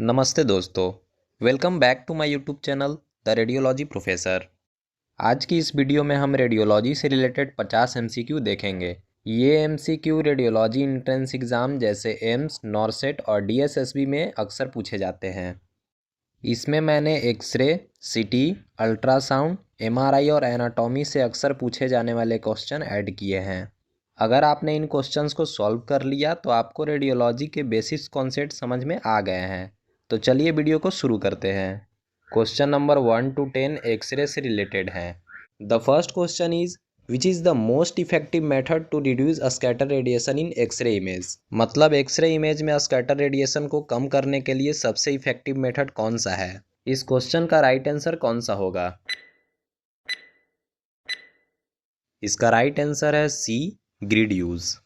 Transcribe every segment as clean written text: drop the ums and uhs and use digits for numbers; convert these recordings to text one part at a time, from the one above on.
नमस्ते दोस्तों, welcome back to my YouTube channel the radiology professor. आज की इस वीडियो में हम रेडियोलॉजी से रिलेटेड 50 एमसीक्यू देखेंगे। ये एमसीक्यू रेडियोलॉजी एंट्रेंस एग्ज़ाम जैसे एम्स, नॉरसेट और डीएसएसबी में अक्सर पूछे जाते हैं। इसमें मैंने एक्सरे, सीटी, अल्ट्रासाउंड, एमआरआई और एनाटॉमी से अक्सर पूछे जाने वाले क्वेश्चन ऐड किए हैं। अगर आपने इन क्वेश्चंस को सॉल्व कर लिया तो आपको रेडियोलॉजी के बेसिक्स कॉन्सेप्ट समझ में आ गए हैं। तो चलिए वीडियो को शुरू करते हैं। क्वेश्चन नंबर 1 to 10 एक्सरे से रिलेटेड हैं। The first question is which is the most effective method to reduce scatter radiation in x-ray image. मतलब एक्सरे इमेज में स्कैटर रेडिएशन को कम करने के लिए सबसे इफेक्टिव मेथड कौन सा है। इस क्वेश्चन का राइट आंसर कौन सा होगा। इसका राइट आंसर है C, grid use.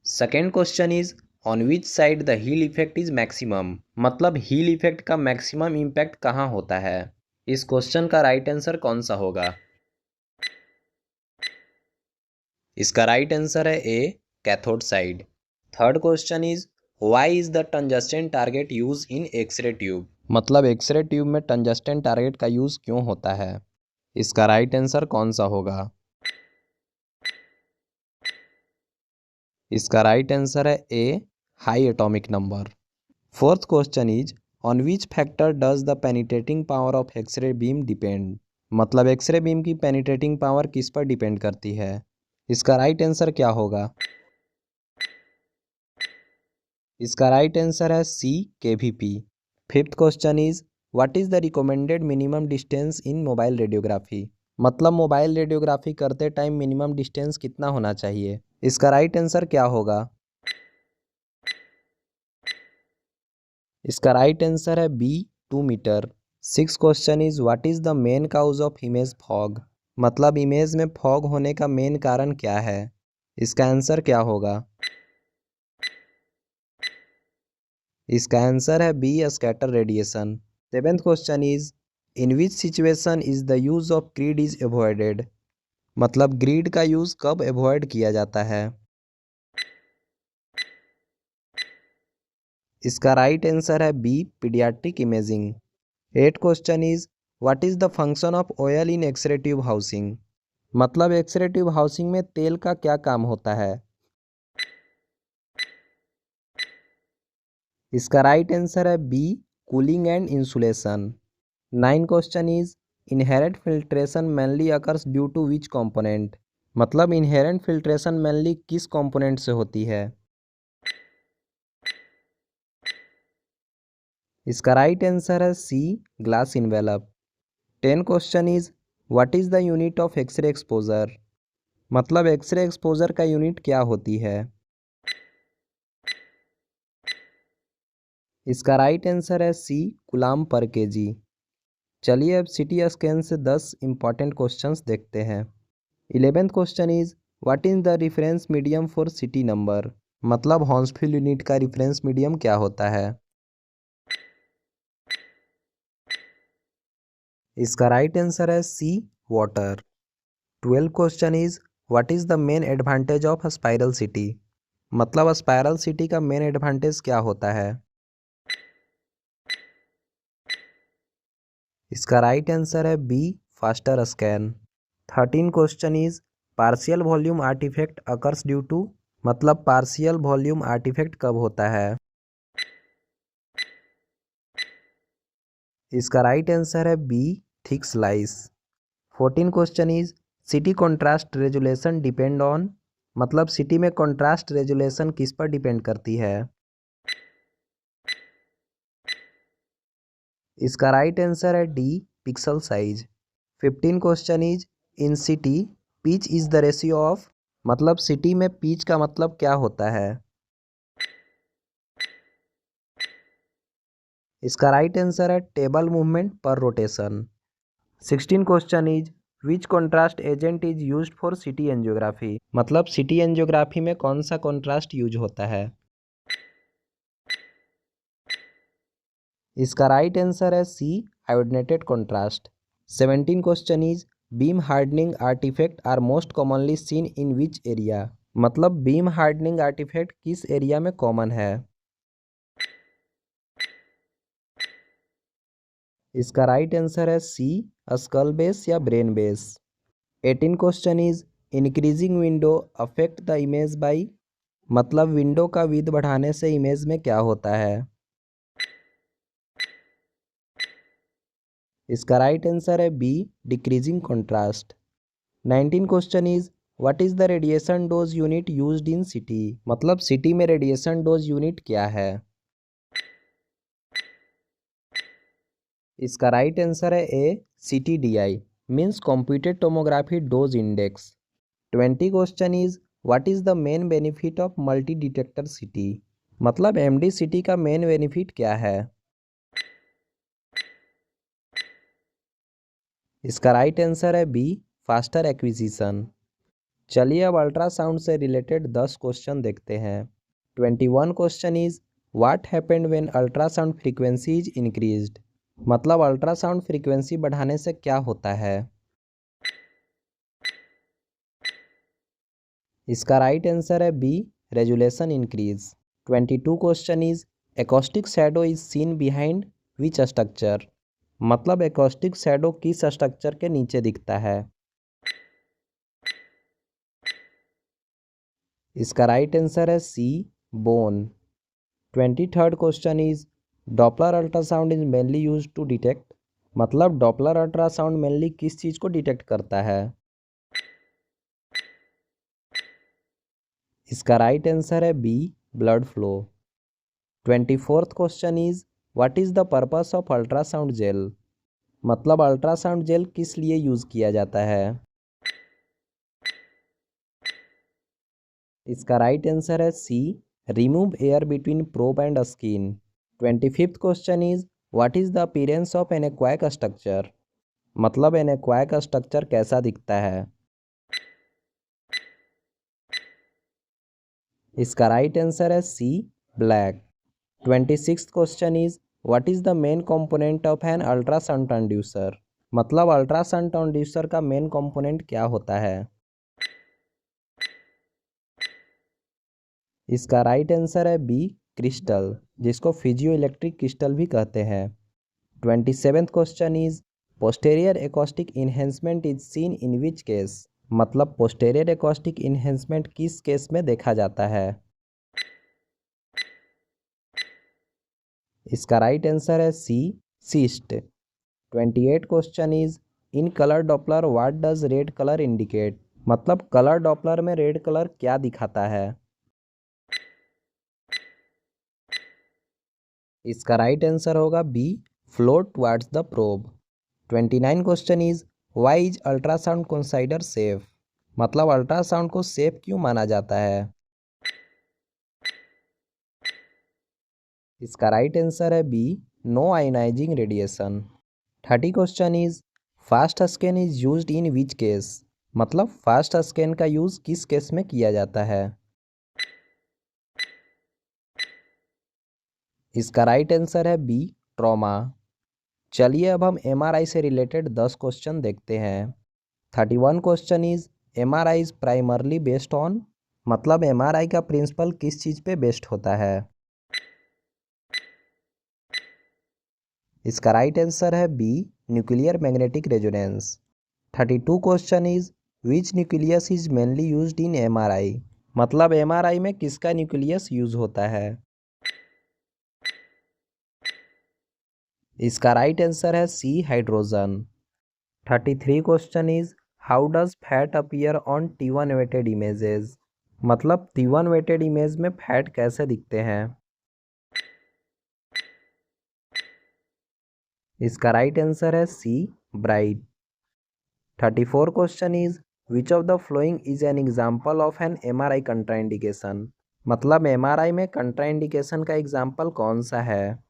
Second question is on which side the heel effect is maximum. मतलब हील इफेक्ट का मैक्सिमम इम्पैक्ट कहाँ होता है। इस क्वेश्चन का राइट आंसर कौन सा होगा। इसका राइट आंसर है A, cathode side. Third question is why is the tungsten target use in x ray tube. मतलब एक्सरे ट्यूब में टंजस्टेंट टारगेट का यूज क्यों होता है। इसका राइट आंसर कौन सा होगा। इसका राइट आंसर है A, high atomic number. Fourth question is on which factor does the penetrating power of X-ray beam depend. मतलब एक्सरे बीम की पेनिट्रेटिंग पावर किस पर डिपेंड करती है। इसका राइट आंसर क्या होगा। इसका राइट आंसर है C, kVp. Fifth question is what is the recommended minimum distance in mobile radiography. मतलब मोबाइल रेडियोग्राफी करते टाइम मिनिमम डिस्टेंस कितना होना चाहिए। इसका राइट आंसर क्या होगा। इसका राइट आंसर है B, 2 metre. Six question is what is the main cause of image fog. मतलब इमेज में फॉग होने का मेन कारण क्या है। इसका आंसर क्या होगा। इसका आंसर है B, scatter radiation. Seventh question is in which situation is the use of grid is avoided. मतलब ग्रिड का यूज कब अवॉइड किया जाता है। इसका राइट आंसर है B, paediatric imaging. Eight question is what is the function of oil in x ray tube housing. मतलब x ray tube housing में तेल का क्या काम होता है। इसका राइट आंसर है B, cooling and insulation. Nine question is inherent filtration mainly occurs due to which component. मतलब इनहेरेंट फिल्ट्रेशन मेनली किस कंपोनेंट से होती है। इसका राइट आंसर है C, glass envelope. Ten question is what is the unit of X-ray exposure. मतलब X-ray exposure का unit क्या होती है। इसका राइट आंसर है सी, कूलाम पर केजी। चलिए अब सिटी स्कैन से 10 इंपॉर्टेंट क्वेश्चंस देखते हैं। 11th question is what is the reference medium for CT number. मतलब हॉन्सफिल्ड यूनिट का रिफरेंस मीडियम क्या होता है। इसका राइट आंसर है C, water. 12th question is what is the main advantage of spiral CT. मतलब स्पाइरल सिटी का main advantage क्या होता है। इसका राइट आंसर है B, faster scan. 13 question is partial volume artifact occurs due to. मतलब partial volume artifact कब होता है। इसका राइट आंसर है B, thick slice. 14 question is CT contrast resolution depend on. मतलब सिटी में कॉन्ट्रास्ट रेजुलेशन किस पर डिपेंड करती है। इसका राइट आंसर है D, pixel size. 15 question is in CT pitch is the ratio of. मतलब सिटी में पिच का मतलब क्या होता है। इसका राइट आंसर है table movement per rotation. 16 question is which contrast agent is used for city angiography. मतलब सिटी एंजियोग्राफी में कौन सा कॉन्ट्रास्ट यूज होता है। इसका राइट आंसर है C, iodinated contrast. 17 question is beam hardening artifact are most commonly seen in which area. मतलब beam hardening artifact किस एरिया में कॉमन है। इसका राइट आंसर है सी, स्कल बेस या brain base. 18 question is increasing window affect the image by, मतलब window का width बढ़ाने से इमेज में क्या होता है। इसका राइट आंसर है B, decreasing contrast. 19 question is what is the radiation dose unit used in city, मतलब सिटी में रेडिएशन डोज यूनिट क्या है। इसका राइट आंसर है ए, CTDI means computed tomography dose index. 20 question is what is the main benefit of multi detector city, मतलब MD city का main benefit क्या है। इसका राइट आंसर है बी, फास्टर एक्विजिशन। चलिए अब अल्ट्रासाउंड से रिलेटेड 10 क्वेश्चन देखते हैं। 21 question is what happened when ultrasound frequency is increased, मतलब अल्ट्रासाउंड फ्रीक्वेंसी बढ़ाने से क्या होता है। इसका राइट आंसर है B, resolution increase. 22 question is acoustic shadow is seen behind which structure, मतलब एकॉस्टिक शैडो किस स्ट्रक्चर के नीचे दिखता है। इसका राइट आंसर है C, bone. 23rd question is Doppler ultrasound is mainly use to detect, मतलब डॉपलर अल्ट्रासाउंड मेनली किस चीज़ को डिटेक्ट करता है। इसका राइट आंसर है B, blood flow. 24th question is what is the purpose of ultrasound gel, मतलब ultrasound gel किस लिए यूज किया जाता है। इसका राइट आंसर है C, remove air between probe and skin. 25th question is what is the appearance of an एक्वायक structure, मतलब एन एक्वायक स्ट्रक्चर कैसा दिखता है। इसका राइट आंसर है C, black. 26th question is what is the main component of an ultrasound transducer, मतलब ultrasound transducer का मेन कंपोनेंट क्या होता है। इसका राइट आंसर है बी, क्रिस्टल, जिसको फिजियो इलेक्ट्रिक क्रिस्टल भी कहते हैं। 27th question is posterior acoustic enhancement is seen in which case, मतलब पोस्टेरियर एकॉस्टिक इन्हेंसमेंट किस केस में देखा जाता है। इसका राइट आंसर है C, cyst. 28 question is in colour Doppler what does red colour indicate, मतलब कलर डॉपलर में रेड कलर क्या दिखाता है। इसका राइट आंसर होगा B, flow towards the probe. 29 question is why is ultrasound consider safe, मतलब ultrasound को safe क्यों माना जाता है। इसका राइट आंसर है B, no ionising radiation. 30 question is fast scan is used in which case, मतलब फास्ट स्कैन का यूज किस केस में किया जाता है। इसका राइट आंसर है बी, ट्रॉमा। चलिए अब हम MRI से रिलेटेड 10 क्वेश्चन देखते हैं। 31 question is MRI is primarily based on, मतलब MRI का प्रिंसिपल किस चीज़ पे बेस्ड होता है। इसका राइट आंसर है B, nuclear magnetic resonance. 32 question is which nucleus is mainly used in MRI, मतलब MRI में किसका न्यूक्लियस यूज होता है। इसका राइट आंसर है C, hydrogen. 33 question is how does fat appear on T1 weighted images, मतलब T1 weighted image में fat कैसे दिखते हैं। इसका राइट आंसर है C, bright. 34 question is which of the following is an example of an MRI contraindication, मतलब MRI में contraindication का एग्जाम्पल कौन सा है।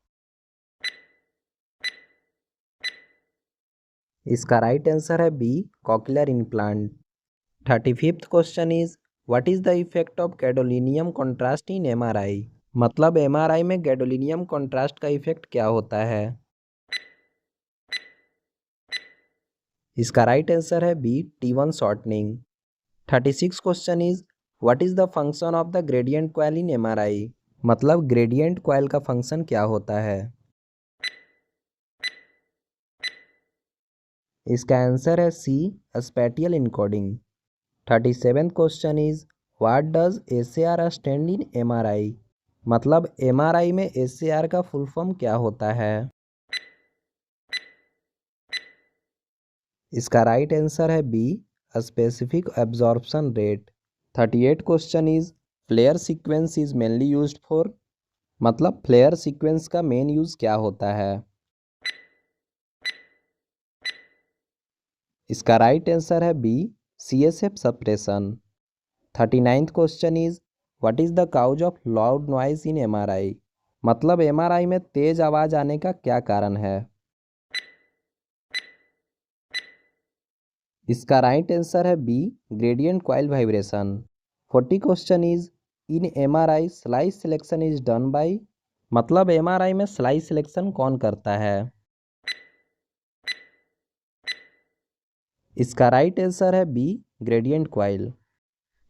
इसका राइट आंसर है B, cochlear implant. 35th question is what is the effect of gadolinium contrast in MRI, मतलब MRI में गैडोलिनियम कॉन्ट्रास्ट का इफेक्ट क्या होता है। इसका राइट आंसर है B, T1 shortening. 36 question is what is the function of the gradient coil in MRI, मतलब gradient coil का फंक्शन क्या होता है। इसका आंसर है C, spatial encoding. 37th question is what does SAR stand in MRI. मतलब MRI में SAR का फुल फॉर्म क्या होता है। इसका राइट आंसर है B, specific absorption rate. 38 question is FLAIR sequence is mainly used for. मतलब फ्लेयर सीक्वेंस का मेन यूज क्या होता है। इसका राइट आंसर है B, CSF suppression. 39th question is what is the cause of loud noise in MRI. मतलब MRI में तेज आवाज आने का क्या कारण है। इसका राइट आंसर है B, gradient coil vibration. 40 question is in MRI slice selection is done by. मतलब एमआरआई में स्लाइस सिलेक्शन कौन करता है। इसका राइट आंसर है बी, ग्रेडियंट कॉइल।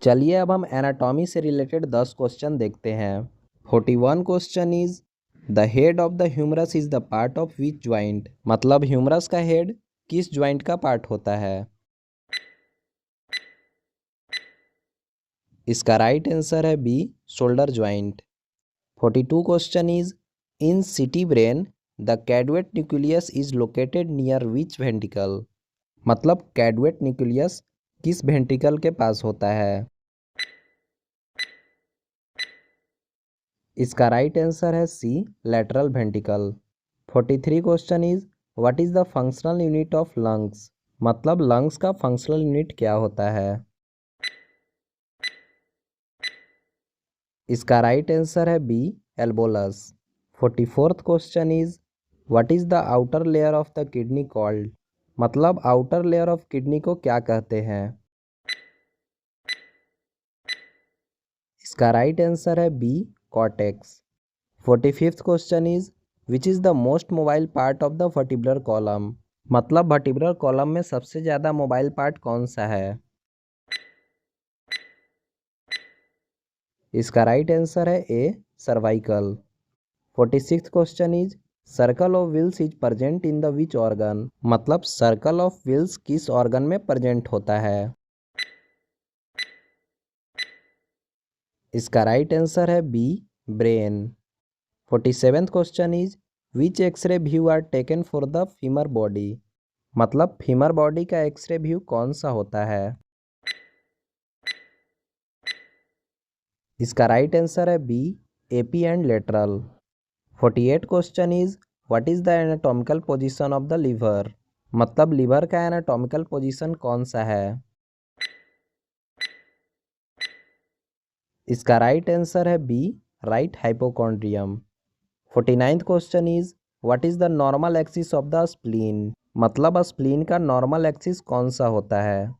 चलिए अब हम एनाटॉमी से रिलेटेड 10 क्वेश्चन देखते हैं। 41 question is the head of the humerus is the part of which joint. मतलब ह्यूमरस का हेड किस ज्वाइंट का पार्ट होता है। इसका राइट आंसर है B, shoulder joint. 42 question is in CT brain the caudate nucleus is located near which ventricle. मतलब caudate nucleus किस वेंट्रिकल के पास होता है। इसका राइट आंसर है C, lateral ventricle. 43 question is what is the functional unit of lungs. मतलब lungs का functional unit क्या होता है। इसका राइट आंसर है B, alveolus. 44th question is what is the outer layer of the kidney called. मतलब outer layer of kidney को क्या कहते हैं। इसका राइट आंसर है B, cortex. 45th question is which is the most mobile part of the vertebral column. मतलब vertebral column में सबसे ज़्यादा मोबाइल पार्ट कौन सा है। इसका राइट आंसर है A, cervical. 46th question is circle of Willis is present in the which organ. मतलब सर्कल ऑफ व्हील्स किस ऑर्गन में प्रेजेंट होता है। इसका राइट आंसर है B, brain. 47th question is which X-ray view are taken for the femur body. मतलब femur body का X-ray view कौन सा होता है। इसका राइट आंसर है B, AP and lateral. 48 question is what is the anatomical position of the liver. मतलब liver का एनाटॉमिकल पोजीशन कौन सा है। इसका राइट आंसर है B, right hypochondrium. 49th question is what is the normal axis of the spleen. मतलब spleen का normal axis कौन सा होता है।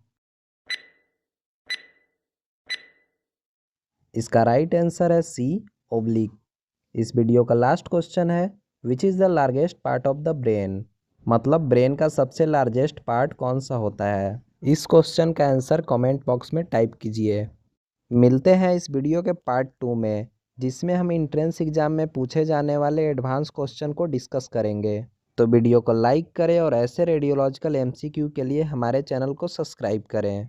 इसका राइट आंसर है सी, ओब्लिक। इस वीडियो का लास्ट क्वेश्चन है which is the largest part of the brain. मतलब ब्रेन का सबसे लार्जेस्ट पार्ट कौन सा होता है। इस क्वेश्चन का आंसर कमेंट बॉक्स में टाइप कीजिए। मिलते हैं इस वीडियो के पार्ट 2 में, जिसमें हम इंट्रेंस एग्जाम में पूछे जाने वाले एडवांस क्वेश्चन को डिस्कस करेंगे। तो वीडियो को लाइक करें और ऐसे रेडियोलॉजिकल एमसीक्यू के लिए हमारे चैनल को सब्सक्राइब करें।